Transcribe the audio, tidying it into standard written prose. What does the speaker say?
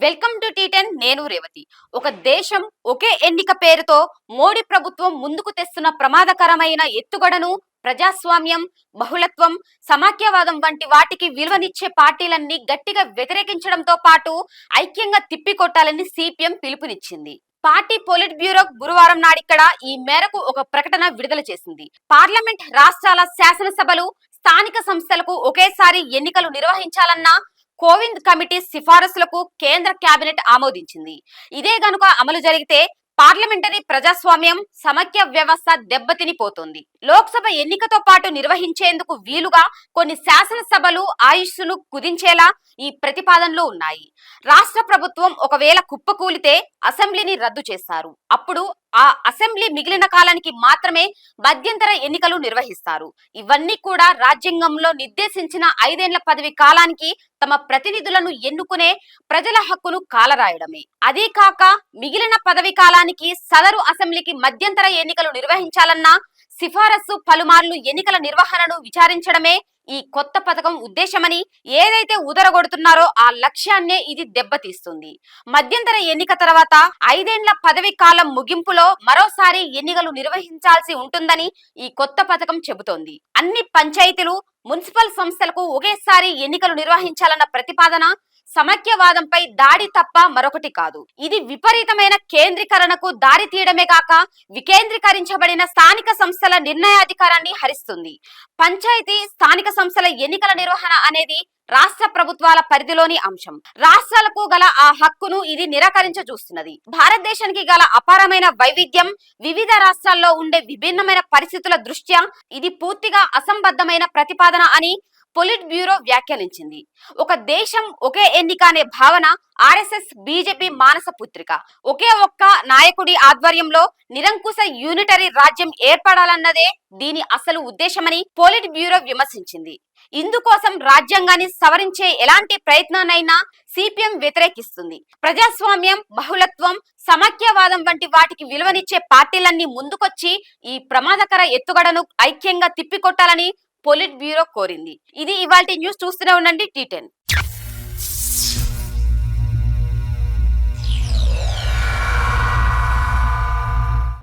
Welcome to టీ10. నేను రేవతి. ఒక దేశం ఒకే ఎన్నిక పేరుతో మోడీ ప్రభుత్వం ముందుకు తెస్తున్న ప్రమాదకరమైన ఎత్తుగడను ప్రజాస్వామ్యం, బహుళత్వం, సమాఖ్యవాదం వంటి వాటికి విలువనిచ్చే పార్టీలన్నీ గట్టిగా వ్యతిరేకించడంతో పాటు ఐక్యంగా తిప్పికొట్టాలని సిపిఎం పిలుపునిచ్చింది. పార్టీ పొలిట్ బ్యూరో గురువారం నాడిక్కడ ఈ మేరకు ఒక ప్రకటన విడుదల చేసింది. పార్లమెంట్, రాష్ట్రాల శాసనసభలు, స్థానిక సంస్థలకు ఒకేసారి ఎన్నికలు నిర్వహించాలన్న కోవింద్ కమిటీ సిఫారసులకు కేంద్ర కేబినెట్ ఆమోదించింది. ఇదే గనుక అమలు జరిగితే పార్లమెంటరీ ప్రజాస్వామ్యం, సమైక్య వ్యవస్థ దెబ్బతినిపోతుంది. లోక్సభ ఎన్నికతో పాటు నిర్వహించేందుకు వీలుగా కొన్ని శాసనసభలు ఆయుష్ను కుదించేలా ఈ ప్రతిపాదనలు ఉన్నాయి. రాష్ట్ర ప్రభుత్వం ఒకవేళ కుప్పకూలితే అసెంబ్లీని రద్దు చేస్తారు. అప్పుడు ఆ అసెంబ్లీ మిగిలిన కాలానికి మాత్రమే మధ్యంతర ఎన్నికలు నిర్వహిస్తారు. ఇవన్నీ కూడా రాజ్యాంగంలో నిర్దేశించిన 5 ఏళ్ల పదవి కాలానికి తమ ప్రతినిధులను ఎన్నుకునే ప్రజల హక్కును కాలరాయడమే. అదీ కాక మిగిలిన పదవి కాలానికి సదరు అసెంబ్లీకి మధ్యంతర ఎన్నికలు నిర్వహించాలన్న సిఫారసు పలుమార్లు ఎన్నికల నిర్వహణను విచారించడమే ఈ కొత్త పథకం ఉద్దేశమని ఏదైతే ఉదరగొడుతున్నారో ఆ లక్ష్యాన్నే ఇది దెబ్బతీస్తుంది. మధ్యంతర ఎన్నిక తర్వాత 5 ఏళ్ల పదవి కాలం ముగింపులో మరోసారి ఎన్నికలు నిర్వహించాల్సి ఉంటుందని ఈ కొత్త పథకం చెబుతోంది. అన్ని పంచాయతీలు, మున్సిపల్ సంస్థలకు ఒకేసారి ఎన్నికలు నిర్వహించాలన్న ప్రతిపాదన సమైక్యవాదంపై దాడి తప్ప మరొకటి కాదు. ఇది విపరీతమైన కేంద్రీకరణకు దారి తీయడమే కాక వికేంద్రీకరించబడిన స్థానిక సంస్థల నిర్ణయాధికారాన్ని హరిస్తుంది. పంచాయతీ, స్థానిక సంస్థల ఎన్నికల నిర్వహణ అనేది రాష్ట్ర ప్రభుత్వాల పరిధిలోని అంశం. రాష్ట్రాలకు గల ఆ హక్కును ఇది నిరాకరించ చూస్తున్నది. భారతదేశానికి గల అపారమైన వైవిధ్యం, వివిధ రాష్ట్రాల్లో ఉండే విభిన్నమైన పరిస్థితుల దృష్ట్యా ఇది పూర్తిగా అసంబద్ధమైన ప్రతిపాదన అని పొలిట్ బ్యూరో వ్యాఖ్యానించింది. ఒక దేశం ఒకే ఎన్నిక అనే భావన ఆర్ఎస్ఎస్, బీజేపీ మానస పుత్రిక. ఒకే ఒక్క నాయకుడి ఆధ్వర్యంలో నిరంకుశ యూనిటరీ రాజ్యం ఏర్పడాలన్నదే దీని అసలు ఉద్దేశమని పొలిట్ బ్యూరో విమర్శించింది. ఇందుకోసం రాజ్యాంగాన్ని సవరించే ఎలాంటి ప్రయత్నాన్నైనా సిపిఎం వ్యతిరేకిస్తుంది. ప్రజాస్వామ్యం, బహుళత్వం, సమైక్యవాదం వంటి వాటికి విలువనిచ్చే పార్టీలన్నీ ముందుకొచ్చి ఈ ప్రమాదకర ఎత్తుగడను ఐక్యంగా తిప్పికొట్టాలని పొలిట్ బ్యూరో కోరింది. ఇది ఇవాల్టి న్యూస్. చూస్తూనే ఉండండి టీ10.